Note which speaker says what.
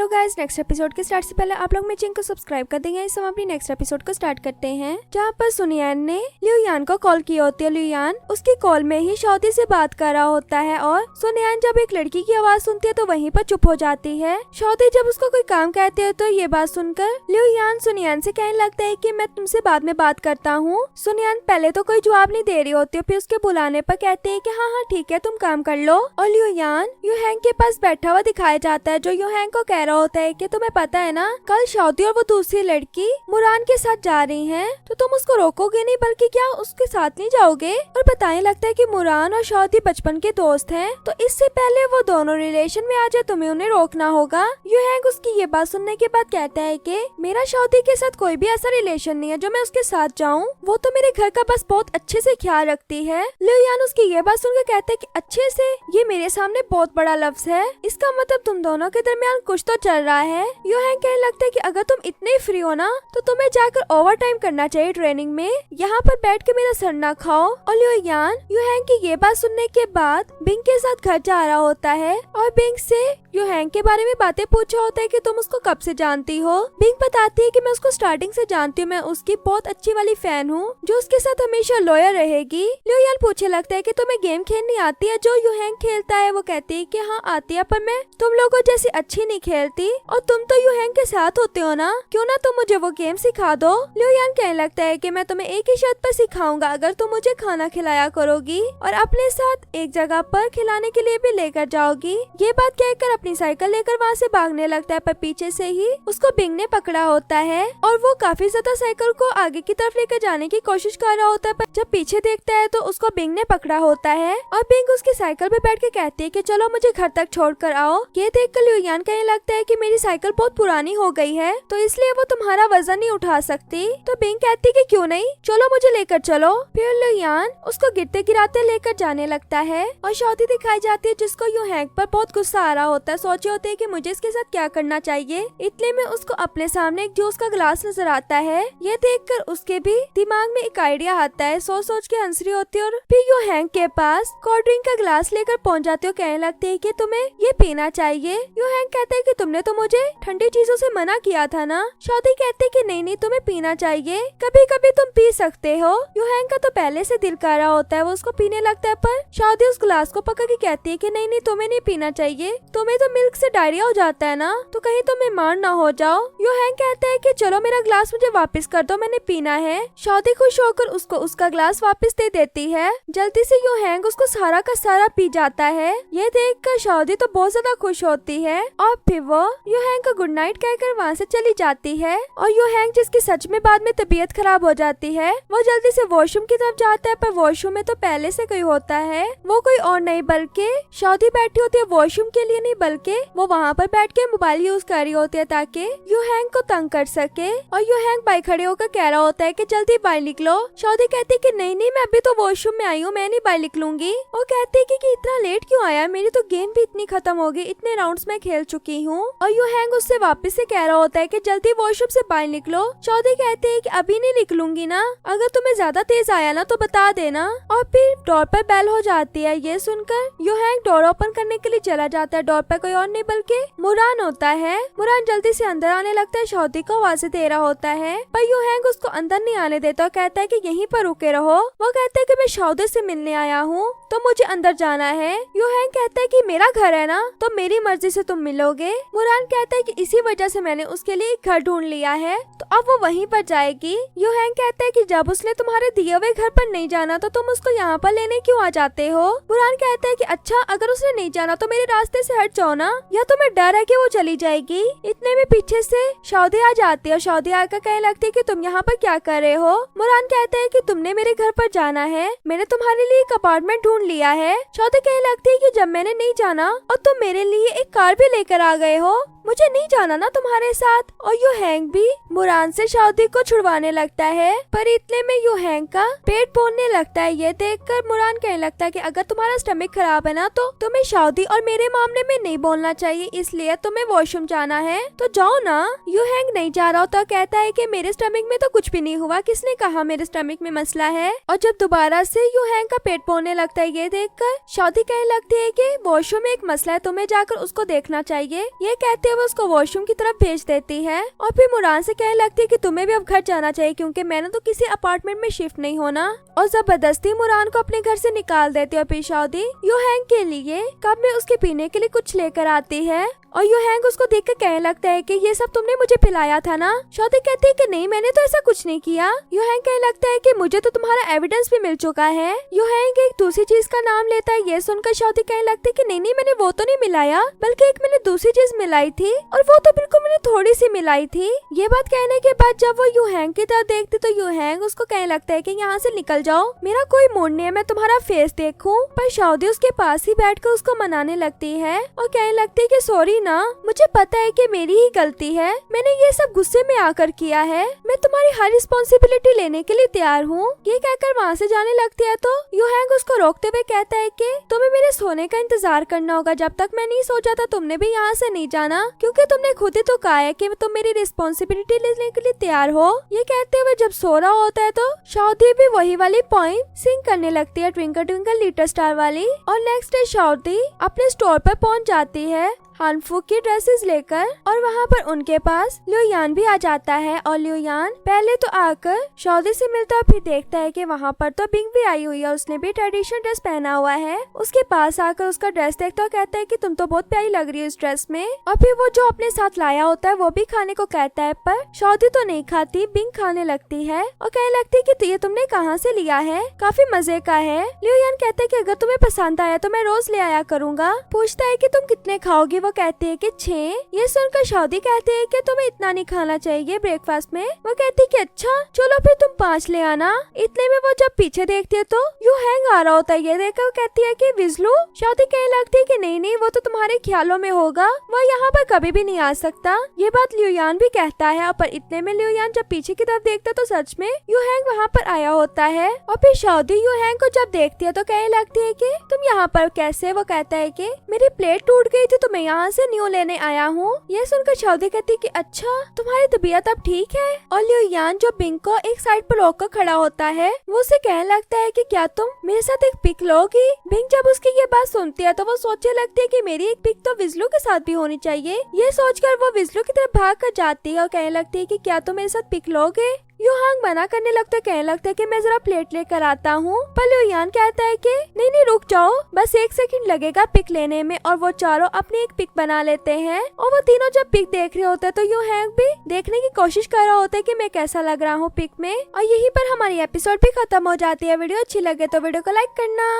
Speaker 1: Hello guys, next episode के start से पहले आप लोग मेरे चैनल को सब्सक्राइब कर देंगे। इस हम अपनी नेक्स्ट एपिसोड को स्टार्ट करते हैं, जहाँ पर सुनियान ने लिu यान को कॉल की होती है। लिu यान उसकी कॉल में ही शौदी से बात कर रहा होता है और सुनियान जब एक लड़की की आवाज सुनती है तो वहीं पर चुप हो जाती है। शौदी जब उसको कोई काम कहती है तो ये बात सुनकर लिu यान सुनियान से कहने लगता है कि मैं तुमसे बाद में बात करता हूँ। सुनियान पहले तो कोई जवाब नहीं दे रही होती है, फिर उसके बुलाने पर कहते हैं कि हाँ ठीक है, तुम काम कर लो। और लिu यान यूहैंग के पास बैठा हुआ दिखाया जाता है, जो यूहैंग को कह रहा होता है कि तुम्हें पता है ना, कल शौदी और वो दूसरी लड़की मुरान के साथ जा रही हैं, तो तुम उसको रोकोगे नहीं बल्कि क्या उसके साथ नहीं जाओगे। और बताने लगता है कि मुरान और शौदी बचपन के दोस्त हैं, तो इससे पहले वो दोनों रिलेशन में आ जाए तुम्हें उन्हें रोकना होगा। यूहैंग उसकी ये बात सुनने के बाद कहता है कि मेरा शौदी के साथ कोई भी ऐसा रिलेशन नहीं है जो मैं उसके साथ जाऊँ, वो तो मेरे घर का बस बहुत अच्छे से ख्याल रखती है। लिu यान उसकी ये बात सुनकर कहता है कि अच्छे से, ये मेरे सामने बहुत बड़ा लफ्ज है, इसका मतलब तुम दोनों के दरमियान कुछ तो चल रहा है। यूहैंग कहने लगता है कि अगर तुम इतने फ्री हो ना तो तुम्हें जाकर ओवर टाइम करना चाहिए ट्रेनिंग में, यहाँ पर बैठ के मेरा सर ना खाओ। और लिu यान यूहैंग की ये बात सुनने के बाद बिंग के साथ घर जा रहा होता है और बिंग से यूहैंग के बारे में बातें पूछा होता है कि तुम उसको कब से जानती हो। बिंग बताती है कि मैं उसको स्टार्टिंग से जानती हूँ, मैं उसकी बहुत अच्छी वाली फैन हूँ जो उसके साथ हमेशा लॉयल रहेगी। लिu यान पूछने लगता है कि तुम्हें गेम खेलनी आती है जो यूहैंग खेलता है। वो कहती है कि हाँ आती है, पर मैं तुम लोगों जैसी अच्छी नहीं खेलती और तुम तो यूहैंग के साथ होते हो ना, क्यों ना तुम मुझे वो गेम सिखा दो। लिu यान कहने लगता है कि मैं तुम्हें एक ही शर्त पर सिखाऊंगा, अगर तुम मुझे खाना खिलाया करोगी और अपने साथ एक जगह पर खिलाने के लिए भी लेकर जाओगी। ये बात कहकर अपनी साइकिल लेकर वहाँ से भागने लगता है, पर पीछे से ही उसको बिंग ने पकड़ा होता है और वो काफी ज्यादा साइकिल को आगे की तरफ लेकर जाने की कोशिश कर रहा होता है, पर जब पीछे देखता है तो उसको बिंग ने पकड़ा होता है और बिंग उसकी साइकिल पे बैठ के कहती है कि चलो मुझे घर तक छोड़ कर आओ। ये देखकर लिu यान कहने लगता है कि मेरी साइकिल बहुत पुरानी हो गई है तो इसलिए वो तुम्हारा वजन नहीं उठा सकती। तो बिंग कहती कि क्यों नहीं, चलो मुझे लेकर चलो। फिर लिu यान उसको गिरते गिराते लेकर जाने लगता है और शौदी दिखाई जाती है जिसको यूहैंग पर बहुत गुस्सा आ रहा होता है। सोचे होते है कि मुझे इसके साथ क्या करना चाहिए, इतने में उसको अपने सामने एक जूस का गिलास नजर आता है। ये देखकर उसके भी दिमाग में एक आइडिया आता है, सोच सोच के हंस रही होती है और फिर यूहैंग के पास कोल्ड ड्रिंक का गिलास लेकर पहुंच जाती है। कहने लगती है कि तुम्हें ये पीना चाहिए। यूहैंग कहते है कि तुमने तो मुझे ठंडी चीजों से मना किया था ना। शौदी कहते है कि नहीं नहीं, तुम्हें पीना चाहिए, कभी कभी तुम पी सकते हो। यूहैंग का तो पहले से दिल कर रहा होता है, वो उसको पीने लगता है, पर शौदी उस गिलास को पकड़ के कहती है कि नहीं नहीं, तुम्हें नहीं पीना चाहिए, तुम्हें तो मिल्क से डायरिया हो जाता है ना, तो कहीं तुम बीमार ना हो जाओ। यूहैंग कहता है कि चलो मेरा ग्लास मुझे वापस कर दो, मैंने पीना है। शौदी खुश होकर उसको उसका ग्लास वापस दे देती है। जल्दी से यूहैंग उसको सारा का सारा पी जाता है। ये देखकर शौदी तो बहुत ज्यादा खुश होती है और फिर वो यूहैंग को गुड नाइट कहकर वहाँ से चली जाती है। और यूहैंग जिसकी सच में बाद में तबीयत खराब हो जाती है, वो जल्दी से वॉशरूम की तरफ जाता है, पर वॉशरूम में तो पहले से कोई होता है, वो कोई और नहीं बल्कि शौदी बैठी होती है। वॉशरूम के लिए नहीं बल्कि वो वहाँ पर बैठ के मोबाइल यूज कर रही होती है ताकि यूहैंग को तंग कर सके। और यूहैंग बाइक खड़े होकर कह रहा होता है कि जल्दी बाहर निकलो। शौदी कहती है कि नहीं नहीं, मैं अभी तो वॉशरूम में आई हूँ, मैं नहीं बाहर निकलूंगी। वो कहती है कि इतना लेट क्यों आया, मेरी तो गेम भी इतनी खत्म हो गई, इतने राउंड्स में खेल चुकी हूँ। और यूहैंग उससे वापस से कह रहा होता है कि जल्दी वॉशरूम से बाहर निकलो। शौदी कहते है कि अभी नहीं निकलूंगी ना, अगर तुम्हें ज्यादा तेज आया ना तो बता देना। और फिर डोर पर बेल हो जाती है। ये सुनकर यूहैंग डोर ओपन करने के लिए चला जाता है। डोर पर कोई और नहीं बल्कि मुरान होता है। मुरान जल्दी से अंदर आने लगता है, शौदी को आवाज़ें दे रहा होता है, पर यूहैंग उसको अंदर नहीं आने देता और कहता है कि यहीं पर रुके रहो। वो कहता है कि मैं शौदी से मिलने आया हूँ तो मुझे अंदर जाना है। यूहैंग कहता है कि मेरा घर है ना, तो मेरी मर्जी से तुम मिलोगे। मुरान कहता है कि इसी वजह से मैंने उसके लिए एक घर ढूंढ लिया है, तो अब वो वहीं पर जाएगी। यूहैंग कहता है कि जब उसने तुम्हारे दिए हुए घर पर नहीं जाना तो तुम उसको यहाँ पर लेने क्यों आ जाते हो। मुरान कहता है कि अच्छा, अगर उसने नहीं जाना तो मेरे रास्ते से हट जाओ ना, या तुम्हें डर है कि वो चली जाएगी। इतने में पीछे से शौदी आ जाती है और शौदी आकर कहने लगती है कि तुम यहाँ पर क्या कर रहे हो। मुरान कहता है कि तुमने मेरे घर पर जाना है, मैंने तुम्हारे लिए एक अपार्टमेंट ढूंढ लिया है। शौदी कहने लगती है कि जब मैंने नहीं जाना और तुम मेरे लिए एक कार भी लेकर आ गए हो, मुझे नहीं जाना ना तुम्हारे साथ। और यूहैंग भी मुरान से शौदी को छुड़वाने लगता है, पर इतने में यूहैंग का पेट फूलने लगता है। ये देखकर मुरान कहने लगता है कि अगर तुम्हारा स्टमक खराब है ना तो तुम्हें शौदी और मेरे मामले में नहीं नहीं बोलना चाहिए, इसलिए तुम्हें वॉशरूम जाना है तो जाओ ना। यू हैंग नहीं जा रहा होता, कहता है कि मेरे स्टमक में तो कुछ भी नहीं हुआ, किसने कहा मेरे स्टमक में मसला है। और जब दोबारा से यू हैंग का पेट पोड़ने लगता है ये देखकर शादी कहने लगती है कि वॉशरूम में एक मसला है, तुम्हें जाकर उसको देखना चाहिए। ये कहते हुए उसको वॉशरूम की तरफ भेज देती है और फिर मुरान से कहने लगती है कि तुम्हें भी अब घर जाना चाहिए क्योंकि मैंने तो किसी अपार्टमेंट में शिफ्ट नहीं होना। और जबरदस्ती मुरान को अपने घर से निकाल देती है। और फिर शादी यू हैंग के लिए कप में उसके पीने के लिए कुछ लेकर आती है और यू हैंग उसको देखकर कहने लगता है कि ये सब तुमने मुझे पिलाया था ना। शादी कहती है कि नहीं, मैंने तो ऐसा कुछ नहीं किया। यू हैंग कहने लगता है कि मुझे तो तुम्हारा एविडेंस भी मिल चुका है। यू हैंग एक दूसरी चीज का नाम लेता है, ये सुनकर शादी कहने लगती है कि नहीं, मैंने वो तो नहीं मिलाया, बल्कि एक मैंने दूसरी चीज मिलाई थी और वो तो बिल्कुल मैंने थोड़ी सी मिलाई थी। ये बात कहने के बाद जब वो यू हैंग की तरफ देखती तो यू हैंग उसको कहने लगता है कि यहाँ से निकल जाओ, मेरा कोई मूड नहीं है मैं तुम्हारा फेस देखूं। पर शादी उसके पास ही बैठकर उसको मनाने लगती है और कहने लगती है कि सॉरी ना, मुझे पता है कि मेरी ही गलती है, मैंने ये सब गुस्से में आकर किया है, मैं तुम्हारी हर रिस्पॉन्सिबिलिटी लेने के लिए तैयार हूँ। ये कहकर वहाँ से जाने लगती है तो यू हैंग उसको रोकते हुए कहता है कि तुम्हें मेरे सोने का इंतजार करना होगा, जब तक मैं नहीं सो जाता तुमने भी यहाँ से नहीं जाना, क्योंकि तुमने खुद ही तो कहा है कि तुम मेरी रिस्पॉन्सिबिलिटी लेने के लिए तैयार हो। ये कहते हुए जब सो रहा होता है तो शादी भी वही वाली पोएम सिंग करने लगती है, ट्विंकल ट्विंकल लिटिल स्टार वाली। और नेक्स्ट डे शादी अपने स्टोर पर पहुँच जाती है हानफुक की ड्रेसेस लेकर और वहाँ पर उनके पास लियोयान भी आ जाता है। और लियोयान पहले तो आकर शादी से मिलता और फिर देखता है कि वहाँ पर तो बिंग भी आई हुई है, उसने भी ट्रेडिशनल ड्रेस पहना हुआ है। उसके पास आकर उसका ड्रेस देखता और कहता है कि तुम तो बहुत प्यारी लग रही हो इस ड्रेस में। और फिर वो जो अपने साथ लाया होता है वो भी खाने को कहता है, पर शादी तो नहीं खाती, बिंग खाने लगती है और कहने लगती है कि ये तुमने कहाँ से लिया है, काफी मजे का है। लियोयान कहता है कि अगर तुम्हें पसंद आया तो मैं रोज ले आया करूँगा। पूछता है कि तुम कितने खाओगी, वो कहती है कि 6। ये सुनकर शादी कहते हैं कि तुम्हें इतना नहीं खाना चाहिए ब्रेकफास्ट में। वो कहती है कि अच्छा चलो फिर तुम 5 ले आना। इतने में वो जब पीछे देखती है तो यू हैंग आ रहा होता है, ये देखकर वो कहती है कि विजलू। शादी कहने लगती है कि नहीं नहीं, वो तो तुम्हारे ख्यालों में होगा, वह यहाँ पर कभी भी नहीं आ सकता। ये बात लियोयान भी कहता है। पर इतने में लियोयान जब पीछे की तरफ देखता तो सच में यू हैंग वहाँ पर आया होता है। और फिर शादी यू हैंग को जब देखती है तो कहने लगती है कि तुम यहाँ पर कैसे। वो कहता है कि मेरी प्लेट टूट गई थी तो मैं यहाँ से न्यू लेने आया हूँ। ये सुनकर शादी कहती है कि अच्छा तुम्हारी तबीयत अब ठीक है। और लियोयान जो बिंग को एक साइड पर रोक कर खड़ा होता है वो उसे कहने लगता है कि क्या तुम मेरे साथ एक पिक लोगी। बिंग जब उसकी ये बात सुनती है तो वो सोचने लगती है कि मेरी एक पिक तो विजलू के साथ भी होनी चाहिए। ये सोचकर वो विजलू की तरफ भाग कर जाती है और कहने लगती है कि क्या तुम मेरे साथ पिक लोगे। यू हैंग मना करने लगता है, कहने लगता है कि मैं जरा प्लेट लेकर आता हूँ। पर लियोयान कहता है कि नहीं नहीं रुक जाओ, बस 1 सेकंड लगेगा पिक लेने में। और वो चारों अपनी एक पिक बना लेते हैं और वो तीनों जब पिक देख रहे होते हैं तो यू हैंग भी देखने की कोशिश कर रहा होता है कि मैं कैसा लग रहा हूँ पिक में। और यहीं पर हमारी एपिसोड भी खत्म हो जाती है। वीडियो अच्छी लगे तो वीडियो को लाइक करना।